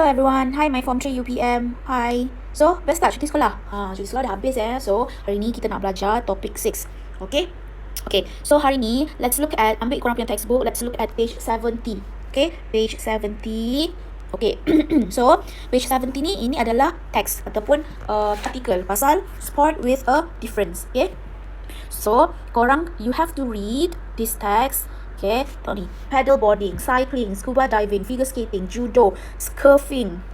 Hello everyone, hi my form 3 UPM. Hi. So, best start cuti sekolah. Cuti sekolah dah habis So, hari ni kita nak belajar topik 6. Okay? Okay, so hari ni let's look at, ambil korang punya textbook, let's look at page 70. Okay, page 70. Okay, so page 70 ni, ini adalah teks ataupun artikel pasal sport with a difference. Okay, so korang, you have to read this text. Okay, tengok ni, paddleboarding, cycling, scuba diving, figure skating, judo, surfing,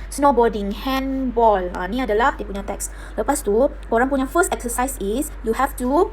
snowboarding, handball. Ni adalah dia punya teks. Lepas tu, korang punya first exercise is you have to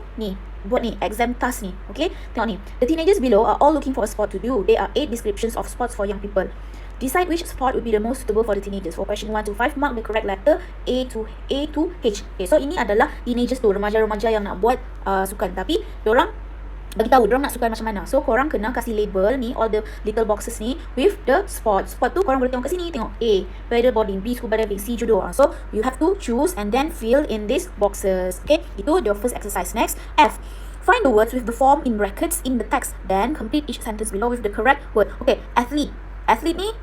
buat exam task ni. Okay, tengok ni, the teenagers below are all looking for a sport to do. There are 8 descriptions of sports for young people. Decide which sport would be the most suitable for the teenagers. For question 1 to 5, mark the correct letter A to H. Okay, so ini adalah teenagers tu, remaja-remaja yang nak buat sukan. Tapi diorang bagi tahu diorang nak sukan macam mana. So korang kena kasih label ni, all the little boxes ni with the sport. Sport tu korang boleh tengok kat sini. Tengok A, paddleboarding, B, scuba diving, C, judo. So you have to choose and then fill in these boxes. Okay, itu your first exercise. Next, F, find the words with the form in brackets in the text, then complete each sentence below with the correct word. Okay, athlete. Athlete ni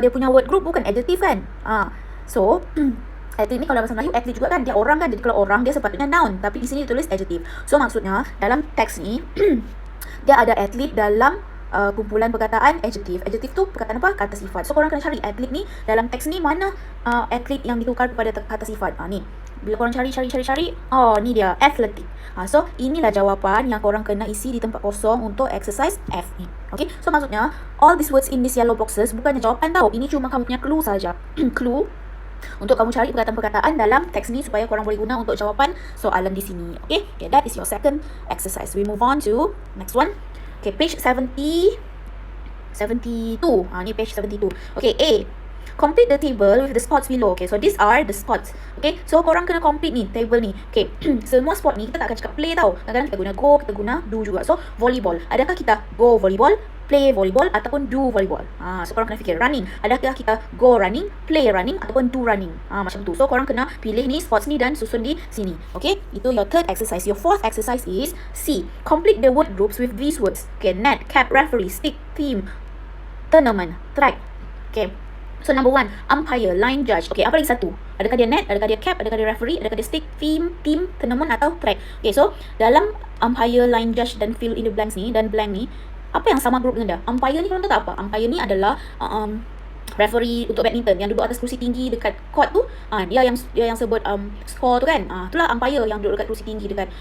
dia punya word group bukan adjective kan. So athlete ni kalau bahasa Melayu athlete juga kan, dia orang kan, jadi kalau orang dia sepatutnya noun, tapi di sini ditulis adjective. So maksudnya dalam teks ni dia ada athlete dalam kumpulan perkataan adjective. Adjective tu perkataan apa? Kata sifat. So korang kena cari athlete ni dalam teks ni mana athlete yang ditukar kepada kata sifat. Ni bila korang cari, ni dia athletic. So inilah jawapan yang korang kena isi di tempat kosong untuk exercise F ni. Okay, so maksudnya all these words in these yellow boxes bukannya jawapan tau. Ini cuma kamu punya clue saja. Clue untuk kamu cari perkataan-perkataan dalam teks ni supaya korang boleh guna untuk jawapan soalan di sini. Okay, that is your second exercise. We move on to next one. Okay, page 72. Ni page 72. Okay, A, complete the table with the spots below. Okay, so these are the spots. Okay, so korang kena complete ni table ni. Okay, semua sport ni kita tak akan cakap play tau. Kadang-kadang kita guna go, kita guna do juga. So volleyball, adakah kita go volleyball, play volleyball ataupun do volleyball? So korang kena fikir. Running, adakah kita go running, play running ataupun do running? Macam tu. So korang kena pilih ni sports ni dan susun di sini. Okay, itu your third exercise. Your fourth exercise is C, complete the word groups with these words. Okay, net, cap, referee, stick, team, tournament, track. Okay, so number 1, umpire, line judge. Okay, apa lagi satu? Adakah dia net, adakah dia cap, adakah dia referee, adakah dia stick, team, tournament atau track? Okay, so dalam umpire, line judge dan fill in the blanks ni dan blank ni, apa yang sama group dengan dia? Umpire ni korang tahu tak apa? Umpire ni adalah referee untuk badminton yang duduk atas kerusi tinggi dekat court tu. Dia yang sebut score tu kan. Itulah umpire yang duduk dekat kerusi tinggi dekat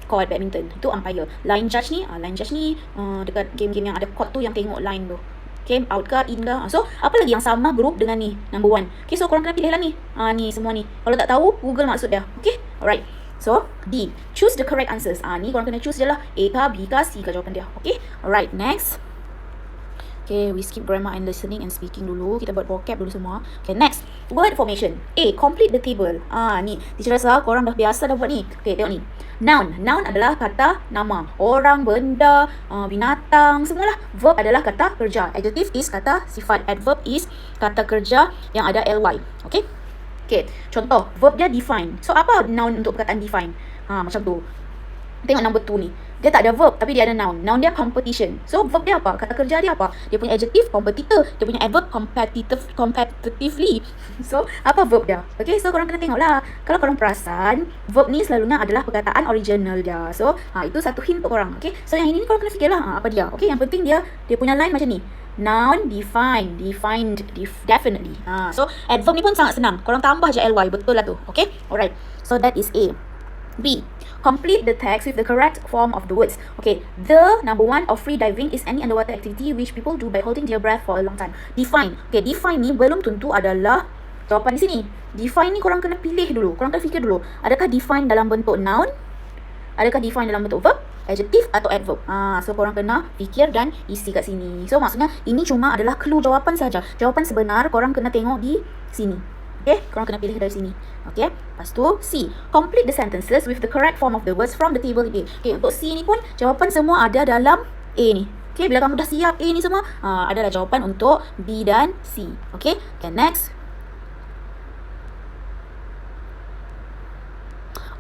court badminton. Itu umpire. Line judge ni dekat game-game yang ada court tu yang tengok line tu. Okay, out ke, in ke. So, apa lagi yang sama group dengan ni? Number 1. Okay, so korang kena pilih lah ni. Ni semua ni. Kalau tak tahu, Google maksud dia. Okay, alright. So, D, choose the correct answers. Ni korang kena choose je lah. A ke, B ke, C ke jawapan dia. Okay, alright, next. Okay, we skip grammar and listening and speaking dulu. Kita buat vocab dulu semua. Okay, next. Word formation. A, complete the table. Ni, teacher rasa korang dah biasa dah buat ni. Okay, tengok ni. Noun. Noun adalah kata nama. Orang, benda, binatang, semualah. Verb adalah kata kerja. Adjective is kata sifat. Adverb is kata kerja yang ada ly. Okay? Okay, contoh. Verb dia define. So, apa noun untuk perkataan define? Macam tu. Tengok number 2 ni. Dia tak ada verb tapi dia ada noun. Noun dia competition. So verb dia apa? Kata kerja dia apa? Dia punya adjective competitor. Dia punya adverb competitively. So apa verb dia? Okay, so korang kena tengok lah. Kalau korang perasan, verb ni selalunya adalah perkataan original dia. So itu satu hint untuk korang. Okay, so yang ini korang kena fikir lah apa dia. Okay, yang penting dia punya line macam ni. Noun, defined, definitely. So adverb ni pun sangat senang. Korang tambah je ly, betul lah tu. Okay, alright. So that is A. B, complete the text with the correct form of the words. Okay, the number 1 of free diving is any underwater activity which people do by holding their breath for a long time. Define. Okay, define ni belum tentu adalah jawapan di sini. Define ni korang kena pilih dulu. Korang kena fikir dulu. Adakah define dalam bentuk noun? Adakah define dalam bentuk verb, adjective atau adverb? So korang kena fikir dan isi kat sini. So maksudnya ini cuma adalah clue jawapan saja. Jawapan sebenar korang kena tengok di sini. Okay, korang kena pilih dari sini. Okay, lepas tu C, complete the sentences with the correct form of the words from the table A. Okay, untuk C ni pun jawapan semua ada dalam A ni. Okay, bila kamu dah siap A ni semua, adalah jawapan untuk B dan C. Okay, next.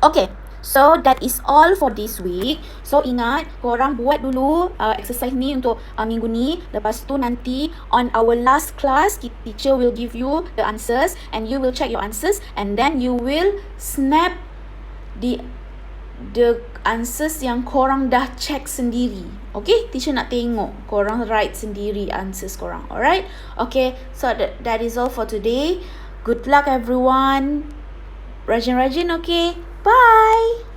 Okay, So that is all for this week. So ingat, korang buat dulu exercise ni untuk minggu ni. Lepas tu nanti on our last class, teacher will give you the answers and you will check your answers and then you will snap the answers yang korang dah check sendiri. Okay, teacher nak tengok korang write sendiri answers korang. Alright, okay, so that is all for today. Good luck everyone. Rajin-rajin, okay? Bye!